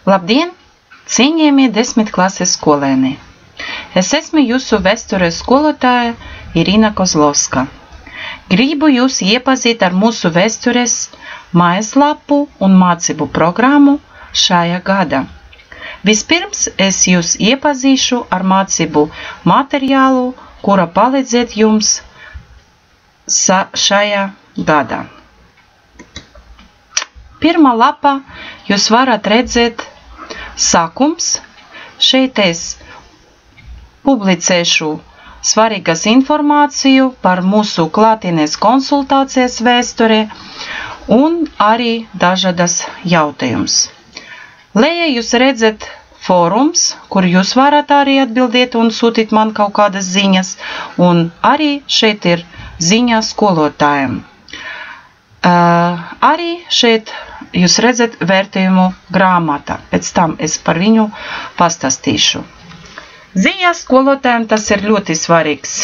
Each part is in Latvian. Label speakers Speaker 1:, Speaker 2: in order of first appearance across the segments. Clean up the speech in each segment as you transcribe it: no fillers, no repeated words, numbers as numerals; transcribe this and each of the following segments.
Speaker 1: Labdien, cienījamie 10. klases skolēni! Es esmu jūsu vēstures skolotāja Irina Kozlovska. Gribu jūs iepazīt ar mūsu vēstures mājaslapu un mācību programmu šajā gadā. Vispirms es jūs iepazīšu ar mācību materiālu, kura palīdzēt jums šajā gadā. Pirmā lapa jūs varat redzēt sākums. Šeit es publicēšu svarīgas informāciju par mūsu klātienes konsultācijas vēsturē un arī dažādas jautājumus. Lejā jūs redzat fórums, kur jūs varat arī atbildēt un sūtīt man kaut kādas ziņas, un arī šeit ir ziņa skolotājiem. Arī šeit jūs redzat vērtējumu grāmata, pēc tam es par viņu pastāstīšu. Ziņa skolotājiem tas ir ļoti svarīgs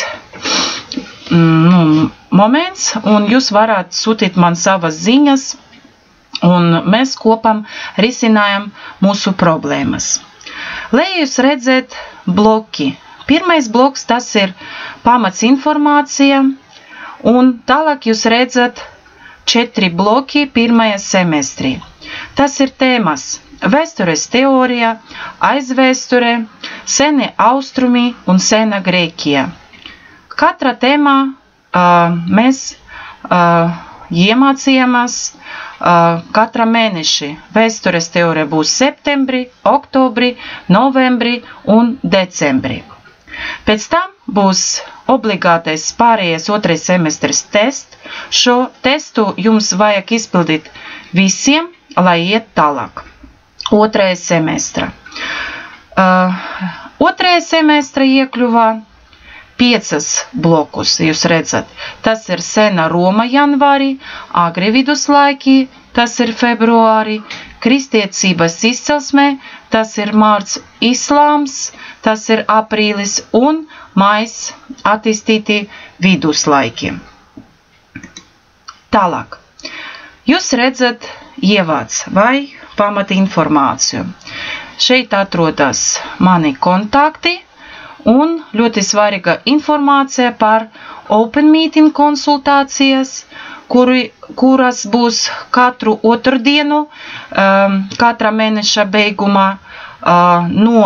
Speaker 1: moments, un jūs varat sūtīt man savas ziņas, un mēs kopam risinājam mūsu problēmas. Lai jūs redzat bloki. Pirmais bloks tas ir pamats informācija, un tālāk jūs redzat 4 bloki pirmajā semestrī. Tas ir tēmas vēstures teorija, aizvēsture, senie austrumi un sena Grēkija. Katra tēmā mēs iemācījāmies katra mēneši. Vēstures teorija būs septembrī, oktobrī, novembrī un decembrī. Pēc tam būs obligātais pārējais 2. semestris tests. Šo testu jums vajag izpildīt visiem, lai iet tālāk. 2. semestra. 2. semestra iekļuvā 5 blokus, jūs redzat. Tas ir sena Roma janvārī, agri viduslaiki, tas ir februārī, kristiecības izcelsmē, tas ir mārts islāms, tas ir aprīlis un maijs attīstīti viduslaiki. Tālāk. Jūs redzat ievads vai pamatinformāciju. Šeit atrodas mani kontakti un ļoti svarīga informācija par Open Meeting konsultācijas, kuras būs katru otrdienu, katra mēneša beigumā no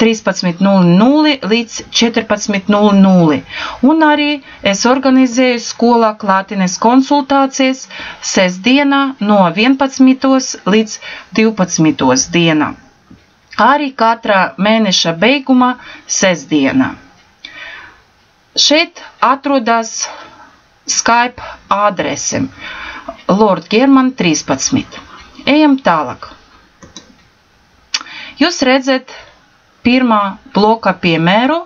Speaker 1: 13:00 līdz 14:00. Un arī es organizēju skolā klātienes konsultācijas sestdienā no 11. līdz 12. dienā. Arī katra mēneša beigumā sestdienā. Šeit atrodas Skype adrese Lord German 13. Ejam tālāk. Jūs redzat pirmā bloka piemēru,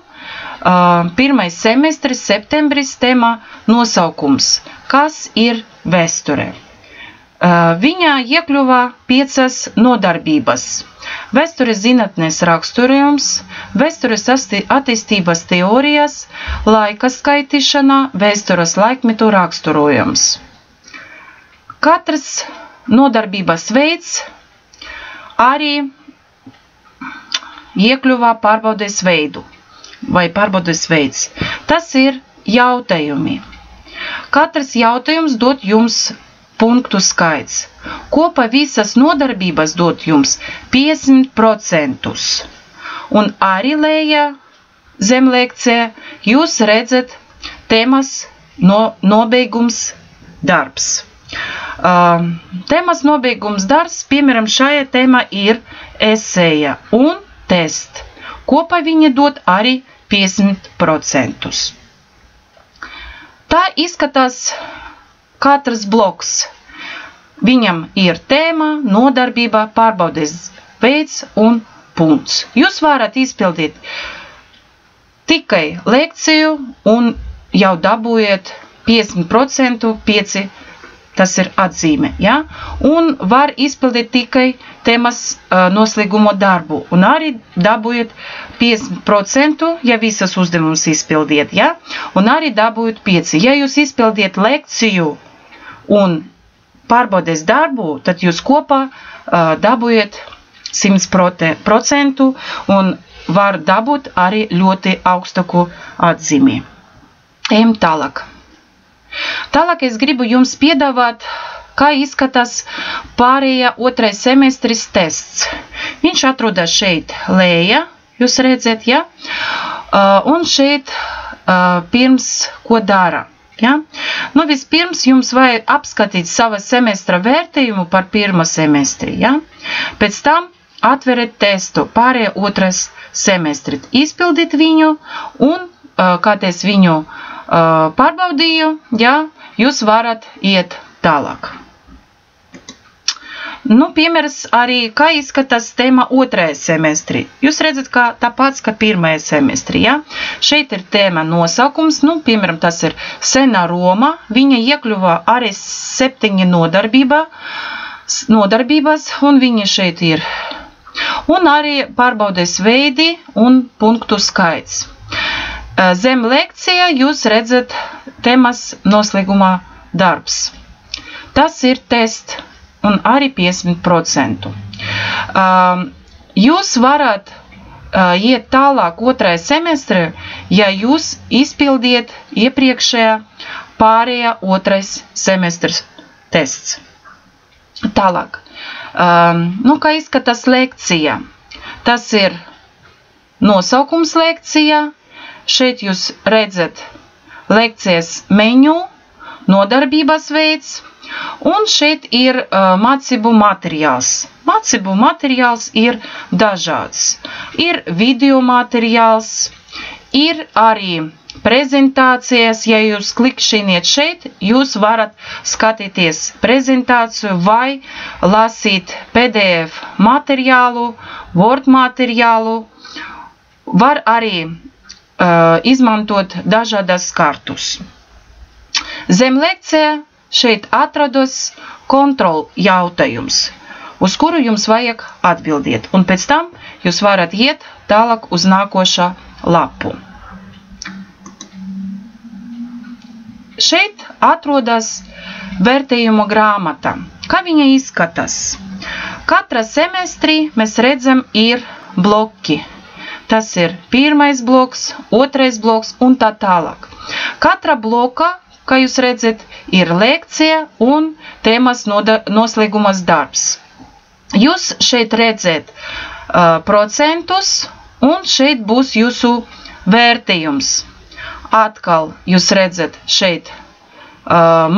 Speaker 1: 1. semestris, septembris, tēma nosaukums, kas ir vēsture. Viņā iekļuvā 5 nodarbības. Vēstures zinātnes raksturojums, vēstures attīstības teorijas, laika skaitīšana, vēstures laikmetu raksturojums. Katrs nodarbības veids arī iekļuvā pārbaudes veidu vai pārbaudes veids. Tas ir jautājumi. Katrs jautājums dod jums punktu skaits. Kopā visas nodarbības dod jums 50%. Un arī lejā zem lekcijā jūs redzat tēmas nobeigums darbs. Tēmas nobeigums darbs, piemēram, šajā tēmā ir eseja un test. Kopā viņi dod arī 50%. Tā izskatās katrs bloks. Viņam ir tēma, nodarbība, pārbaudes veids un punkts. Jūs varat izpildīt tikai lekciju un jau dabūjiet 50%, 5, tas ir atzīme, ja? Un var izpildīt tikai tēmas noslēgumu darbu. Un arī dabūjiet 50%, ja visas uzdevumus izpildiet, ja? Un arī dabūjiet 5. Ja jūs izpildiet lekciju un pārbaudes darbu, tad jūs kopā dabūjiet 100% un var dabūt arī ļoti augstāku atzīmi. Ejam tālāk. Tālāk es gribu jums piedāvāt, kā izskatās pārējā otrais semestris tests. Viņš atrodas šeit lejā, jūs redzat, ja? Un šeit pirms ko dara. Ja? Nu, vispirms jums vajag apskatīt sava semestra vērtījumu par pirmo semestri. Ja? Pēc tam atveriet testu pārējā otrais semestri. Izpildīt viņu un, kā es viņu pārbaudīju, ja, jūs varat iet tālāk. Nu, piemērs arī, kā izskatās tēma otrajā semestrī. Jūs redzat, kā tāpats, kā pirmajā semestrī, ja? Šeit ir tēma nosaukums, nu, piemēram, tas ir Sena Roma. Viņa iekļuva arī 7 nodarbības, un viņa šeit ir. Un arī pārbaudes veidi un punktu skaits. Zem lekcija jūs redzat tēmas noslēgumā darbs. Tas ir tests. Un arī 50%. Jūs varat iet tālāk otrajā semestrē, ja jūs izpildiet iepriekšējā pārējā otrais semestrs tests. Tālāk. Nu, kā izskatās lekcija? Tas ir nosaukums lekcijā. Šeit jūs redzat lekcijas menu, nodarbības veids. Un šeit ir mācību materiāls. Mācību materiāls ir dažāds. Ir video materiāls, ir arī prezentācijas. Ja jūs klikšķiniet šeit, jūs varat skatīties prezentāciju vai lasīt PDF materiālu, Word materiālu. Var arī izmantot dažādas kartus. Zem lekcija šeit atrodas kontrol jautājums, uz kuru jums vajag atbildiet, un pēc tam jūs varat iet tālāk uz nākošā lapu. Šeit atrodas vērtējuma grāmata. Kā viņa izskatās? Katra semestrī mēs redzam ir bloki. Tas ir pirmais bloks, otrais bloks un tā tālāk. Katra bloka, kā jūs redzat, ir lekcija un tēmas noslēgumas darbs. Jūs šeit redzat procentus un šeit būs jūsu vērtījums. Atkal jūs redzat šeit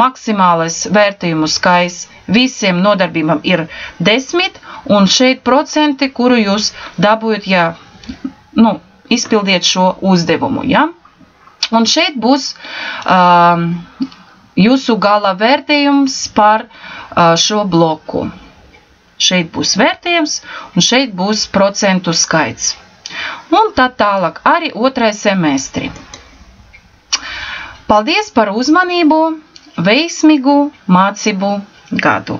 Speaker 1: maksimālais vērtījumu skaits visiem nodarbībām ir 10 un šeit procenti, kuru jūs dabūjat, ja izpildiet šo uzdevumu. Ja? Un šeit būs jūsu gala vērtējums par šo bloku. Šeit būs vērtējums un šeit būs procentu skaits. Un tā tālāk arī otrai semestri. Paldies par uzmanību, veiksmīgu mācību gadu!